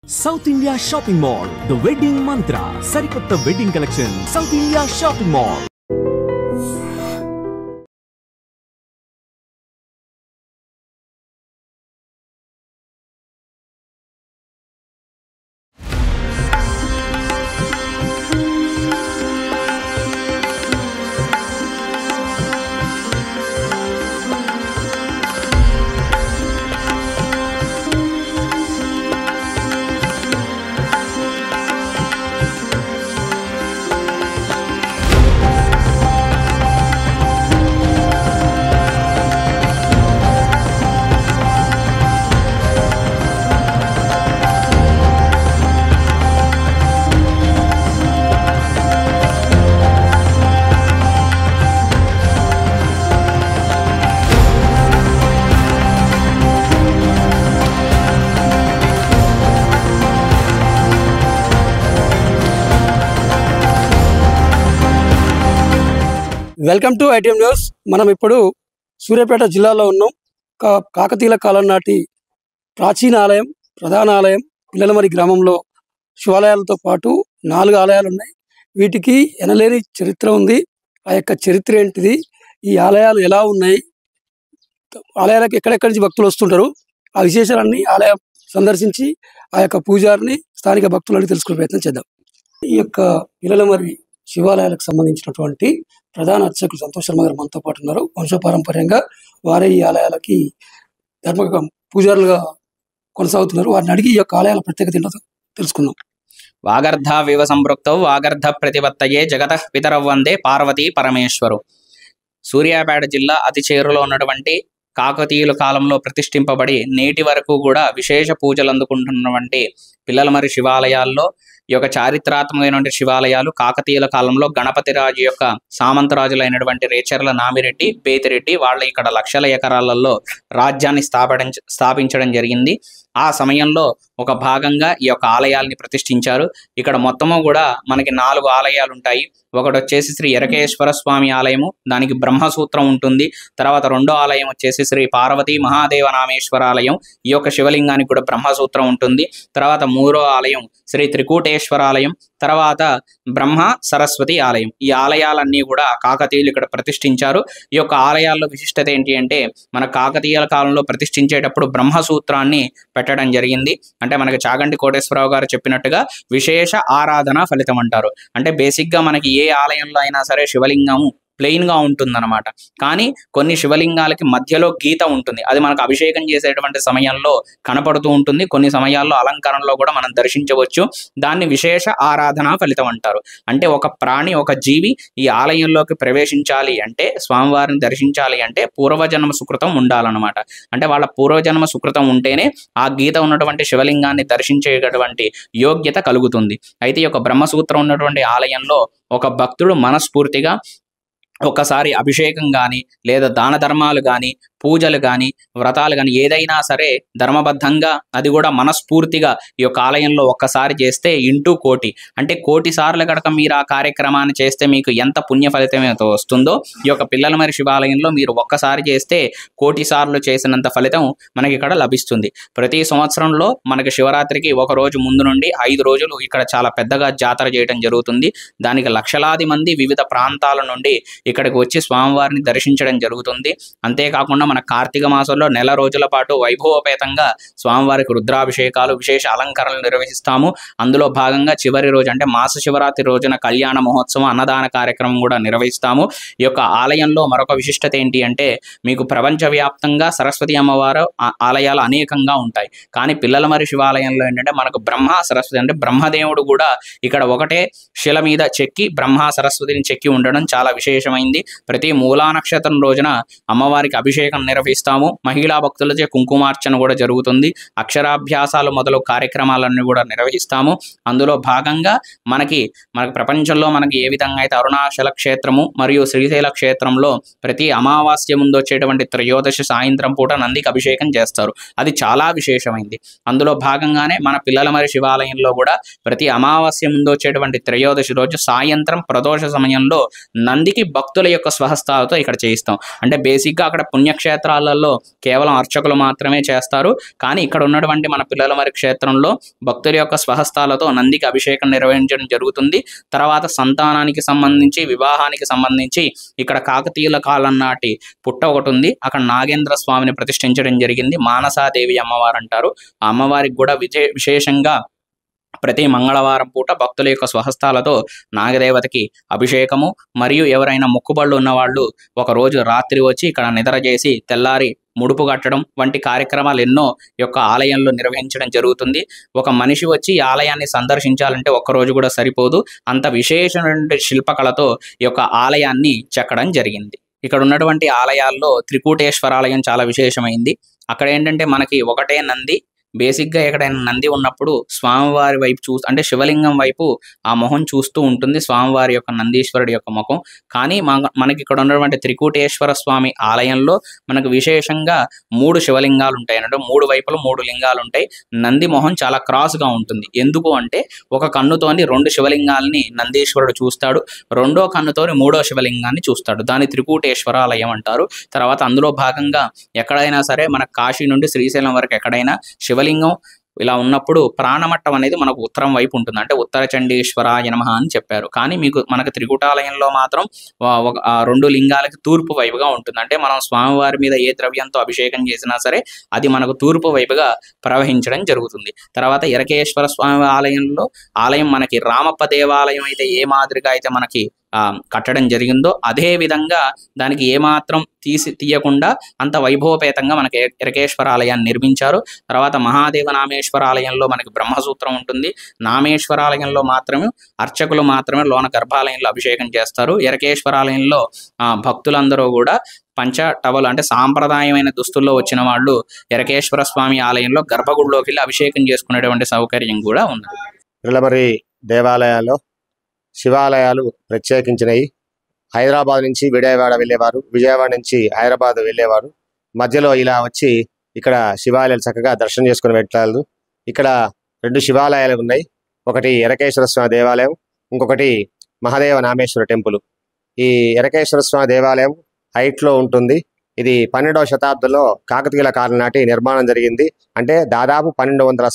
South India Shopping Mall, the wedding mantra, Sarikotta wedding collection, South India Shopping Mall. Welcome to ITM news. మనం ఇప్పుడు సూర్యాపేట జిల్లాలో ఉన్నాం. కాకతీయుల కాలం నాటి ప్రాచీన ఆలయం, ప్రధాన ఆలయం పిల్లలమరి గ్రామంలో శివాలయాలతో పాటు 4 ఆలయాలు ఉన్నాయి. వీటికి ఎనలేని చరిత్ర ఉంది. ఆ యొక్క చరిత్ర ఏంటిది, ఈ ఆలయాలు ఎలా ఉన్నాయి, ఆలయాలకు ఎక్కడెక్కడి నుంచి భక్తులు వస్తుంటారు, ఆ విశేషాలన్నీ ఆలయం సందర్శించి ఆ యొక్క పూజారిని, స్థానిక భక్తులని తెలుసుకునే ప్రయత్నం చేద్దాం. ఈ యొక్క పిల్లలమరి శివాలయాలకు సంబంధించినటువంటి ప్రధాన అర్చకులు సంతోష్ శర్మ గారు మనతో పాటు ఉన్నారు. వంశపారంపర్యంగా వారే ఈ ఆలయాలకి ధర్మ పూజారులుగా కొనసాగుతున్నారు. వారిని అడిగి ఈ యొక్క ఆలయాల ప్రత్యేకత ఏంటో తెలుసుకుందాం. వాగర్ధ వివ సంపృక్తౌ వాగర్ధ ప్రతిపత్తయే జగతః పితరౌ వందే పార్వతీ పరమేశ్వరు. సూర్యాపేట జిల్లా అతి చేరులో ఉన్నటువంటి కాకతీయుల కాలంలో ప్రతిష్ఠింపబడి నేటి వరకు కూడా విశేష పూజలు అందుకుంటున్నటువంటి పిల్లలమరి శివాలయాల్లో ఈ యొక్క చారిత్రాత్మకమైనటువంటి శివాలయాలు కాకతీయుల కాలంలో గణపతిరాజు యొక్క సామంతరాజులైనటువంటి రేచర్ల నామిరెడ్డి, బేతిరెడ్డి వాళ్ళ ఇక్కడ లక్షల ఎకరాలలో రాజ్యాన్ని స్థాపించడం జరిగింది. ఆ సమయంలో ఒక భాగంగా ఈ యొక్క ఆలయాల్ని ప్రతిష్ఠించారు. ఇక్కడ మొత్తము కూడా మనకి 4 ఆలయాలు ఉంటాయి. ఒకటి వచ్చేసి శ్రీ ఎరకేశ్వర స్వామి ఆలయము, దానికి బ్రహ్మసూత్రం ఉంటుంది. తర్వాత రెండో ఆలయం వచ్చేసి శ్రీ పార్వతీ మహాదేవ నామేశ్వర ఆలయం, ఈ యొక్క శివలింగానికి కూడా బ్రహ్మసూత్రం ఉంటుంది. తర్వాత 3వ ఆలయం శ్రీ త్రికూటేశ్వర ఆలయం, తర్వాత బ్రహ్మ సరస్వతి ఆలయం. ఈ ఆలయాలన్నీ కూడా కాకతీయులు ఇక్కడ ప్రతిష్ఠించారు. ఈ యొక్క ఆలయాల్లో విశిష్టత ఏంటి అంటే, మన కాకతీయుల కాలంలో ప్రతిష్ఠించేటప్పుడు బ్రహ్మసూత్రాన్ని పెట్టడం జరిగింది. అంటే మనకి చాగంటి కోటేశ్వరరావు గారు చెప్పినట్టుగా విశేష ఆరాధన ఫలితం అంటారు. అంటే బేసిక్గా మనకి ఏ ఆలయంలో అయినా సరే శివలింగము ప్లెయిన్గా ఉంటుందన్నమాట. కానీ కొన్ని శివలింగాలకి మధ్యలో గీత ఉంటుంది. అది మనకు అభిషేకం చేసేటువంటి సమయంలో కనపడుతూ ఉంటుంది. కొన్ని సమయాల్లో అలంకరణలో కూడా మనం దర్శించవచ్చు. దాన్ని విశేష ఆరాధన ఫలితం అంటారు. అంటే ఒక ప్రాణి, ఒక జీవి ఈ ఆలయంలోకి ప్రవేశించాలి అంటే, స్వామివారిని దర్శించాలి అంటే పూర్వజన్మ సుకృతం ఉండాలన్నమాట. అంటే వాళ్ళ పూర్వజన్మ సుకృతం ఉంటేనే ఆ గీత ఉన్నటువంటి శివలింగాన్ని దర్శించేటటువంటి యోగ్యత కలుగుతుంది. అయితే ఈ యొక్క బ్రహ్మసూత్రం ఉన్నటువంటి ఆలయంలో ఒక భక్తుడు మనస్ఫూర్తిగా ఒకసారి అభిషేకం కానీ, లేదా దాన ధర్మాలు కానీ, పూజలు కానీ, వ్రతాలు కానీ ఏదైనా సరే ధర్మబద్ధంగా, అది కూడా మనస్ఫూర్తిగా ఈ యొక్క ఆలయంలో ఒక్కసారి చేస్తే ఇంటూ కోటి, అంటే 1,000,000 సార్లు కనుక మీరు ఆ కార్యక్రమాన్ని చేస్తే మీకు ఎంత పుణ్య ఫలితం వస్తుందో, ఈ యొక్క పిల్లలమరి శివాలయంలో మీరు ఒక్కసారి చేస్తే 1,000,000 సార్లు చేసినంత ఫలితం మనకి ఇక్కడ లభిస్తుంది. ప్రతి సంవత్సరంలో మనకి శివరాత్రికి ఒక రోజు ముందు నుండి 5 రోజులు ఇక్కడ చాలా పెద్దగా జాతర చేయడం జరుగుతుంది. దానికి లక్షలాది మంది వివిధ ప్రాంతాల నుండి ఇక్కడికి వచ్చి స్వామివారిని దర్శించడం జరుగుతుంది. అంతేకాకుండా మన కార్తీక మాసంలో 1 నెల రోజుల పాటు వైభవపేతంగా స్వామివారికి రుద్రాభిషేకాలు, విశేష అలంకరణలు నిర్వహిస్తాము. అందులో భాగంగా చివరి రోజు అంటే మాస శివరాత్రి రోజున కళ్యాణ మహోత్సవం, అన్నదాన కార్యక్రమం కూడా నిర్వహిస్తాము. ఈ యొక్క ఆలయంలో మరొక విశిష్టత ఏంటి అంటే, మీకు ప్రపంచవ్యాప్తంగా సరస్వతి అమ్మవారు ఆలయాలు అనేకంగా ఉంటాయి. కానీ పిల్లలమరి శివాలయంలో ఏంటంటే మనకు బ్రహ్మ సరస్వతి, అంటే బ్రహ్మదేవుడు కూడా ఇక్కడ ఒకటే శిల మీద చెక్కి బ్రహ్మ సరస్వతిని చెక్కి ఉండడం చాలా విశేషమైంది. ప్రతి మూలా నక్షత్రం రోజున అమ్మవారికి అభిషేకం నిర్వహిస్తాము. మహిళా భక్తులచే కుంకుమార్చన కూడా జరుగుతుంది. అక్షరాభ్యాసాలు మొదలు కార్యక్రమాలన్నీ కూడా నిర్వహిస్తాము. అందులో భాగంగా మనకి ప్రపంచంలో మనకి ఏ విధంగా అయితే అరుణాచల క్షేత్రము మరియు శ్రీశైల క్షేత్రంలో ప్రతి అమావాస్య ముందు వచ్చేటువంటి త్రయోదశి సాయంత్రం పూట నందికి అభిషేకం చేస్తారు. అది చాలా విశేషమైంది. అందులో భాగంగానే మన పిల్లలమరి శివాలయంలో కూడా ప్రతి అమావాస్య ముందు వచ్చేటువంటి త్రయోదశి రోజు సాయంత్రం ప్రదోష సమయంలో నందికి భక్తుల యొక్క స్వహస్తాలతో ఇక్కడ చేయిస్తాం. అంటే బేసిక్గా అక్కడ పుణ్యక్షేత్రం క్షేత్రాలలో కేవలం అర్చకులు మాత్రమే చేస్తారు. కానీ ఇక్కడ ఉన్నటువంటి మన పిల్లలమర్రి క్షేత్రంలో భక్తుల యొక్క స్వహస్తాలతో నందికి అభిషేకం నిర్వహించడం జరుగుతుంది. తర్వాత సంతానానికి సంబంధించి, వివాహానికి సంబంధించి ఇక్కడ కాకతీయుల కాలం నాటి పుట్ట ఒకటి ఉంది. అక్కడ నాగేంద్ర స్వామిని ప్రతిష్ఠించడం జరిగింది. మానసాదేవి అమ్మవారు అంటారు. ఆ అమ్మవారికి కూడా విశేషంగా ప్రతి మంగళవారం పూట భక్తుల యొక్క స్వహస్తాలతో నాగదేవతకి అభిషేకము, మరియు ఎవరైనా మొక్కుబళ్ళు ఉన్నవాళ్ళు ఒకరోజు రాత్రి వచ్చి ఇక్కడ నిద్ర చేసి తెల్లారి ముడుపు కట్టడం వంటి కార్యక్రమాలు ఎన్నో యొక్క ఆలయంలో నిర్వహించడం జరుగుతుంది. ఒక మనిషి వచ్చి ఈ ఆలయాన్ని సందర్శించాలంటే ఒక్కరోజు కూడా సరిపోదు. అంత విశేషమైన శిల్పకళతో ఈ యొక్క ఆలయాన్ని చెక్కడం జరిగింది. ఇక్కడ ఉన్నటువంటి ఆలయాల్లో త్రికూటేశ్వర ఆలయం చాలా విశేషమైంది. అక్కడ ఏంటంటే మనకి ఒకటే నంది. బేసిక్గా ఎక్కడైనా నంది ఉన్నప్పుడు స్వామివారి వైపు అంటే శివలింగం వైపు ఆ మొహం చూస్తూ ఉంటుంది స్వామివారి యొక్క, నందీశ్వరుడి యొక్క ముఖం. కానీ మనకి ఇక్కడ ఉన్నటువంటి త్రికూటేశ్వర స్వామి ఆలయంలో మనకు విశేషంగా 3 శివలింగాలు ఉంటాయి అన్నట్టు. 3 వైపులు 3 లింగాలు ఉంటాయి. నంది మొహం చాలా క్రాస్గా ఉంటుంది. ఎందుకు అంటే ఒక కన్నుతోని 2 శివలింగాల్ని నందీశ్వరుడు చూస్తాడు, రెండో కన్నుతోని 3వ శివలింగాన్ని చూస్తాడు. దాన్ని త్రికూటేశ్వర ఆలయం అంటారు. తర్వాత అందులో భాగంగా ఎక్కడైనా సరే మన కాశీ నుండి శ్రీశైలం వరకు ఎక్కడైనా శివలింగం ఇలా ఉన్నప్పుడు ప్రాణమట్టం అనేది మనకు ఉత్తరం వైపు ఉంటుంది. అంటే ఉత్తర చండీశ్వరాయ నమః అని చెప్పారు. కానీ మనకు త్రికూటాలయంలో మాత్రం 2 లింగాలకి తూర్పు వైపుగా ఉంటుంది. అంటే మనం స్వామివారి మీద ఏ ద్రవ్యంతో అభిషేకం చేసినా సరే అది మనకు తూర్పు వైపుగా ప్రవహించడం జరుగుతుంది. తర్వాత ఎరకేశ్వర స్వామి ఆలయం మనకి రామప్ప దేవాలయం అయితే ఏ మాదిరిగా అయితే మనకి కట్టడం జరిగిందో అదే విధంగా దానికి ఏమాత్రం తీయకుండా అంత వైభవపేతంగా మనకి ఎరకేశ్వర ఆలయాన్ని నిర్మించారు. తర్వాత మహాదేవ నామేశ్వర ఆలయంలో మనకి బ్రహ్మసూత్రం ఉంటుంది. నామేశ్వర ఆలయంలో మాత్రమే అర్చకులు మాత్రమే లోన గర్భాలయంలో అభిషేకం చేస్తారు. ఎరకేశ్వర ఆలయంలో భక్తులందరూ కూడా పంచటవలు అంటే సాంప్రదాయమైన దుస్తుల్లో వచ్చిన వాళ్ళు ఎరకేశ్వర స్వామి ఆలయంలో గర్భగుడిలోకి వెళ్ళి అభిషేకం చేసుకునేటువంటి సౌకర్యం కూడా ఉంది. పిల్లలమర్రి దేవాలయాల్లో శివాలయాలు ప్రత్యేకించినవి. హైదరాబాద్ నుంచి విజయవాడ వెళ్ళేవారు, విజయవాడ నుంచి హైదరాబాద్ వెళ్ళేవారు మధ్యలో ఇలా వచ్చి ఇక్కడ శివాలయాలు చక్కగా దర్శనం చేసుకుని వెళ్ళారు. ఇక్కడ 2 శివాలయాలు ఉన్నాయి. ఒకటి ఎరకేశ్వర స్వామి దేవాలయం, ఇంకొకటి మహాదేవ నామేశ్వర టెంపుల్. ఈ ఎరకేశ్వర స్వామి దేవాలయం హైట్లో ఉంటుంది. ఇది 12వ శతాబ్దంలో కాకతీయుల కాలం నాటి నిర్మాణం జరిగింది. అంటే దాదాపు 1200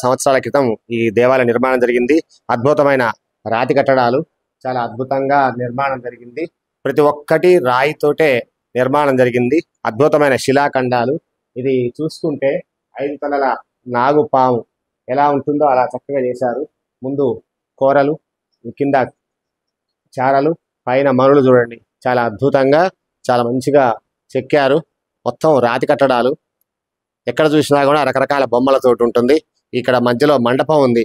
సంవత్సరాల క్రితం ఈ దేవాలయ నిర్మాణం జరిగింది. అద్భుతమైన రాతి కట్టడాలు, చాలా అద్భుతంగా నిర్మాణం జరిగింది. ప్రతి ఒక్కటి రాయితోటే నిర్మాణం జరిగింది. అద్భుతమైన శిలాఖండాలు. ఇది చూసుకుంటే 5 తలల నాగుపాము ఎలా ఉంటుందో అలా చక్కగా చేశారు. ముందు కోరలు, కింద చారలు, పైన మనులు చూడండి. చాలా అద్భుతంగా చాలా మంచిగా చెక్కారు. మొత్తం రాతి కట్టడాలు. ఎక్కడ చూసినా కూడా రకరకాల బొమ్మలతోటి ఉంటుంది. ఇక్కడ మధ్యలో మండపం ఉంది,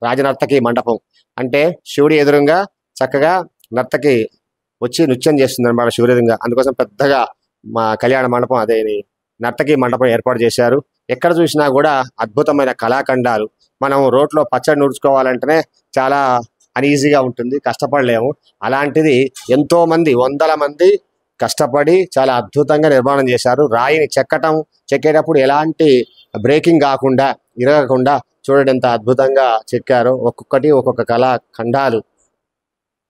రాజనర్తకి మండపం. అంటే శివుడి ఎదురుగా చక్కగా నర్తకి వచ్చి నృత్యం చేస్తుంది అనమాట శివుడి ఎదురుగా. అందుకోసం పెద్దగా మా కళ్యాణ మండపం అదే నర్తకి మండపం ఏర్పాటు చేశారు. ఎక్కడ చూసినా కూడా అద్భుతమైన కళాఖండాలు. మనం రోడ్లో పచ్చడి నూర్చుకోవాలంటేనే చాలా అన్ఈజీగా ఉంటుంది, కష్టపడలేము. అలాంటిది ఎంతో మంది, 100 మంది కష్టపడి చాలా అద్భుతంగా నిర్మాణం చేశారు. రాయిని చెక్కేటప్పుడు ఎలాంటి బ్రేకింగ్ కాకుండా, ఇరగకుండా చూడండి ఎంత అద్భుతంగా చెక్కారో. ఒక్కొక్కటి ఒక్కొక్క కళాఖండాలు.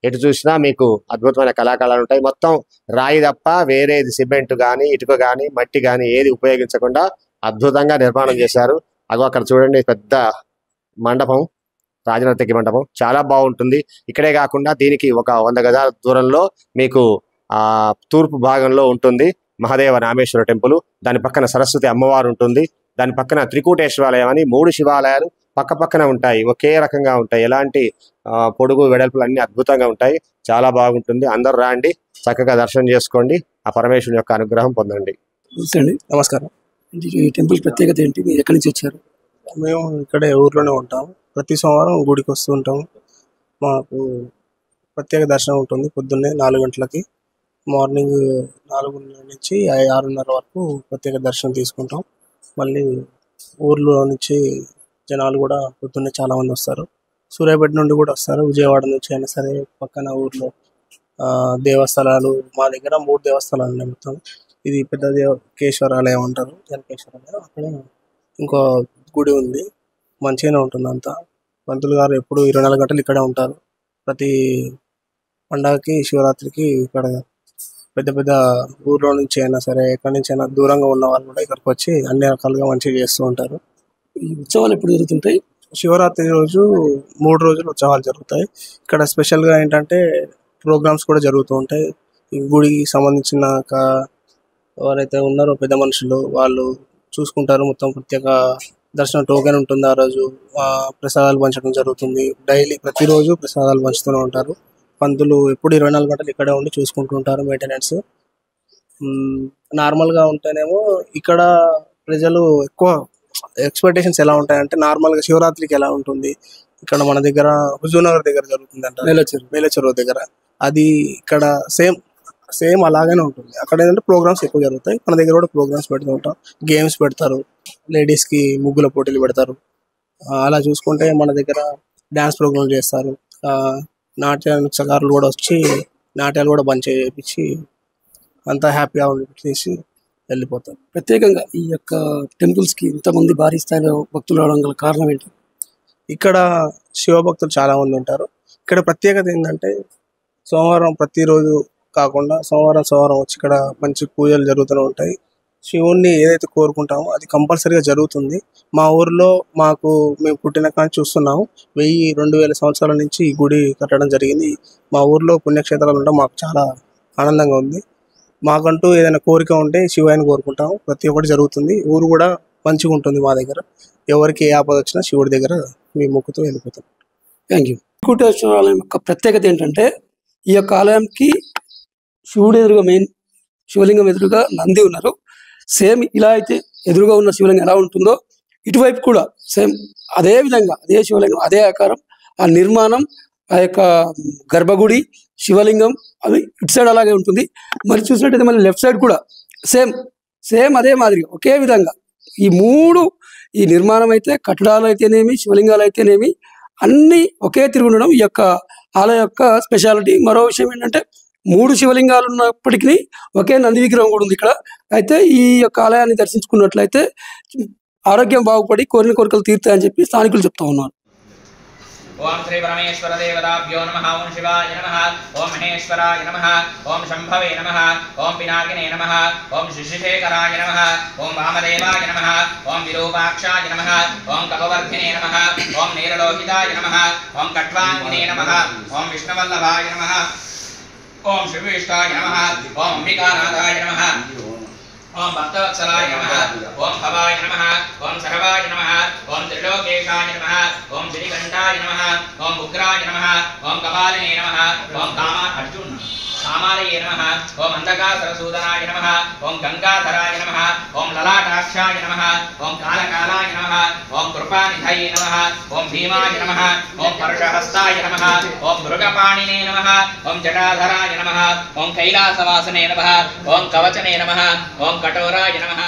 ఎటు చూసినా మీకు అద్భుతమైన కళాఖండాలు ఉంటాయి. మొత్తం రాయి తప్ప వేరేది సిమెంట్ కానీ, ఇటుక కానీ, మట్టి కానీ ఏది ఉపయోగించకుండా అద్భుతంగా నిర్మాణం చేశారు. అక్కడ చూడండి పెద్ద మండపం, రాజనర్తకి మండపం చాలా బాగుంటుంది. ఇక్కడే కాకుండా దీనికి ఒక 100 గజాల దూరంలో మీకు తూర్పు భాగంలో ఉంటుంది మహాదేవ నామేశ్వర టెంపుల్. దాని పక్కన సరస్వతి అమ్మవారు ఉంటుంది. దాని పక్కన త్రికూటేశ్వరాలయం అని 3 శివాలయాలు పక్క పక్కన ఉంటాయి. ఒకే రకంగా ఉంటాయి. ఎలాంటి పొడుగు వెడల్పులు అన్ని అద్భుతంగా ఉంటాయి. చాలా బాగుంటుంది. అందరూ రాండి, చక్కగా దర్శనం చేసుకోండి, ఆ పరమేశ్వరుని యొక్క అనుగ్రహం పొందండి. నమస్కారం. ఈ టెంపుల్ ప్రత్యేకత ఏంటి? మీరు ఎక్కడి నుంచి వచ్చారు? మేము ఇక్కడే ఊర్లోనే ఉంటాం. ప్రతి సోమవారం గుడికి వస్తూ ఉంటాం. మాకు ప్రత్యేక దర్శనం ఉంటుంది. పొద్దున్నే 4 గంటలకి, మార్నింగ్ 4 నుంచి 6:30 వరకు ప్రత్యేక దర్శనం తీసుకుంటాం. మళ్ళీ ఊర్లో నుంచి జనాలు కూడా పొద్దున్నే చాలామంది వస్తారు. సూర్యాపేట నుండి కూడా వస్తారు, విజయవాడ నుంచి అయినా సరే. పక్కన ఊర్లో దేవస్థలాలు, మా దగ్గర 3 దేవస్థలాలు మొత్తం. ఇది పెద్ద కేశ్వరాలయం అంటారు, జనకేశ్వరాలయం. అక్కడ ఇంకో గుడి ఉంది, మంచిగానే ఉంటుంది అంతా. పంతులు గారు ఎప్పుడు 24 గంటలు ఇక్కడే ఉంటారు. ప్రతి పండగకి, శివరాత్రికి ఇక్కడ పెద్ద పెద్ద ఊర్లో నుంచి అయినా సరే ఎక్కడి నుంచి అయినా దూరంగా ఉన్న వాళ్ళు కూడా ఇక్కడికి వచ్చి అన్ని రకాలుగా మంచిగా చేస్తూ ఉంటారు. ఈ ఉత్సవాలు ఎప్పుడు జరుగుతుంటాయి? శివరాత్రి రోజు 3 రోజులు ఉత్సవాలు జరుగుతాయి. ఇక్కడ స్పెషల్గా ఏంటంటే ప్రోగ్రామ్స్ కూడా జరుగుతూ ఉంటాయి. ఈ గుడికి సంబంధించిన ఎవరైతే ఉన్నారో పెద్ద మనుషులు వాళ్ళు చూసుకుంటారు. మొత్తం ప్రత్యేక దర్శనం టోకెన్ ఉంటుంది. ఆ రోజు ప్రసాదాలు పంచడం జరుగుతుంది. డైలీ ప్రతిరోజు ప్రసాదాలు పంచుతూనే ఉంటారు. పంతులు ఎప్పుడు 24 గంటలు ఇక్కడే ఉండి చూసుకుంటూ ఉంటారు మెయింటెనెన్స్. నార్మల్గా ఉంటేనేమో ఇక్కడ ప్రజలు ఎక్కువ ఎక్స్పెక్టేషన్స్ ఎలా ఉంటాయంటే నార్మల్గా శివరాత్రికి ఎలా ఉంటుంది ఇక్కడ మన దగ్గర హుజూర్నగర్ దగ్గర జరుగుతుంది అంట, మేలచెరువు దగ్గర. అది ఇక్కడ సేమ్ అలాగనే ఉంటుంది. అక్కడ ఏంటంటే ప్రోగ్రామ్స్ ఎక్కువ జరుగుతాయి. మన దగ్గర కూడా ప్రోగ్రామ్స్ పెడుతూ ఉంటాం. గేమ్స్ పెడతారు, లేడీస్కి ముగ్గుల పోటీలు పెడతారు. అలా చూసుకుంటే మన దగ్గర డ్యాన్స్ ప్రోగ్రామ్ చేస్తారు. నాట్య నృత్యకారులు కూడా వచ్చి నాట్యాలు కూడా బంద్ చేయించి అంతా హ్యాపీగా తీసి వెళ్ళిపోతారు. ప్రత్యేకంగా ఈ యొక్క టెంపుల్స్కి ఇంతమంది భారీ స్థాయిలో భక్తులు రావడం గల కారణం ఏంటి? ఇక్కడ శివభక్తులు చాలా మంది ఉంటారు. ఇక్కడ ప్రత్యేకత ఏంటంటే సోమవారం ప్రతిరోజు కాకుండా సోమవారం వచ్చి ఇక్కడ మంచి పూజలు జరుగుతూనే ఉంటాయి. శివుణ్ణి ఏదైతే కోరుకుంటామో అది కంపల్సరీగా జరుగుతుంది. మా ఊర్లో మేము పుట్టిన కానీ చూస్తున్నాము 1000-2000 సంవత్సరాల నుంచి ఈ గుడి కట్టడం జరిగింది. మా ఊర్లో పుణ్యక్షేత్రాలు ఉండడం మాకు చాలా ఆనందంగా ఉంది. మాకంటూ ఏదైనా కోరిక ఉంటే శివాయని కోరుకుంటాము. ప్రతి ఒక్కటి జరుగుతుంది. ఊరు కూడా మంచిగా ఉంటుంది. మా దగ్గర ఎవరికి ఏ ఆపద వచ్చినా శివుడి దగ్గర మేము మొక్కుతూ వెళ్ళిపోతాం. Thank you. కోటేశ్వర ఆలయం యొక్క ప్రత్యేకత ఏంటంటే ఈ యొక్క ఆలయంకి శివుడు ఎదురుగా మెయిన్ శివలింగం ఎదురుగా నంది ఉన్నారు. సేమ్ ఇలా అయితే ఎదురుగా ఉన్న శివలింగం ఎలా ఉంటుందో ఇటువైపు కూడా సేమ్ అదే విధంగా అదే శివలింగం అదే ఆకారం, ఆ నిర్మాణం, ఆ యొక్క గర్భగుడి, శివలింగం అవి ఇటు సైడ్ అలాగే ఉంటుంది. మరి చూసినట్టయితే మళ్ళీ లెఫ్ట్ సైడ్ కూడా సేమ్ అదే మాదిరిగా ఒకే విధంగా ఈ నిర్మాణం అయితే కట్టడాలు అయితేనేమి శివలింగాలు అయితేనేమి అన్నీ ఒకే తిరిగి ఉండడం ఈ యొక్క ఆలయం యొక్క స్పెషాలిటీ. మరో విషయం ఏంటంటే 3 శివలింగాలు ఉన్నప్పటికీ ఒకే నంది విగ్రహం కూడా ఉంది ఇక్కడ. అయితే ఈ యొక్క ఆలయాన్ని దర్శించుకున్నట్లయితే ఆరోగ్యం బాగుపడి కోరిన కోరికలు తీరుతాయని చెప్పి స్థానికులు చెప్తా ఉన్నారు. ఓం శ్రీ పరమేశ్వర దేవతాభ్యో నమః. ఓం శివాయ నమః. ఓం మహేశ్వరాయ నమః. ఓం శంభవే నమః. ఓం పినాకినే నమః. ఓం శిశిశేఖరాయ నమః. ఓం వామదేవాయ నమః. ఓం విరూపాక్షాయ నమః. ఓం కపవర్ధినే నమః. ఓం నీలలోహితాయ నమః. ఓం కట్వాంగినే నమః. ఓం విష్ణువల్లభాయ నమః. ఓం శివవిష్టాయ నమః. ఓం అంబికానాథాయ నమః. ఓం భక్తవత్సలాయ నమః. ఓం భవాయ నమః. ఓం సర్వాయ నమః. ఓం త్రిలోకేశాయ నమః. ఓం శ్రీకంఠాయ నమః. ఓం ఉగ్రాయ నమః. ఓం కపాలినే నమః. ఓం కామాలయే నమః. ఓం అంధకాసురసూదనాయ నమః. ఓం గంగాధరాయ నమః. ఓం లలాటాక్షాయ నమః. ఓం కాలకాలాయ నమః. ఓం కృపానిధయే నమః. ఓం భీమాయ నమః. ఓం పరుషహస్తాయ నమః. ఓం మృగపాణినే నమః. ఓం జటాధరాయ నమః. ఓం కైలాసవాసనే నమః. ఓం కవచనే నమః. ఓం కఠోరాయ నమః.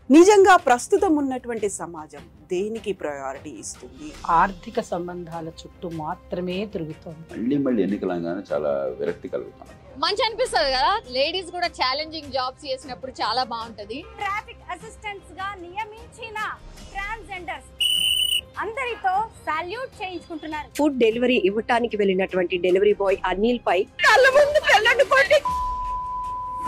నిజంగా ప్రస్తుతం ఉన్నటువంటి సమాజం దేనికి ప్రయారిటీ ఇస్తుంది? ఆర్థిక సంబంధాల చుట్టూ మాత్రమే తిరుగుతోంది. మళ్ళీ ఎన్నికలంగానే చాలా విరక్తి కలుగుతాం. మంచి అనిపిస్తుంది కదా, లేడీస్ కూడా ఛాలెంజింగ్ జాబ్స్ చేసినప్పుడు చాలా బాగుంటది. ట్రాఫిక్ అసిస్టెంట్స్ గా నియమించిన ట్రాన్స్జెండర్స్ అందరితో సాల్యూట్ చేయించుకుంటున్నారు. ఫుడ్ డెలివరీ ఇవ్వటానికి వెళ్ళినటువంటి డెలివరీ బాయ్ అనిల్ పై కళ్ళ ముందు పెళ్ళండి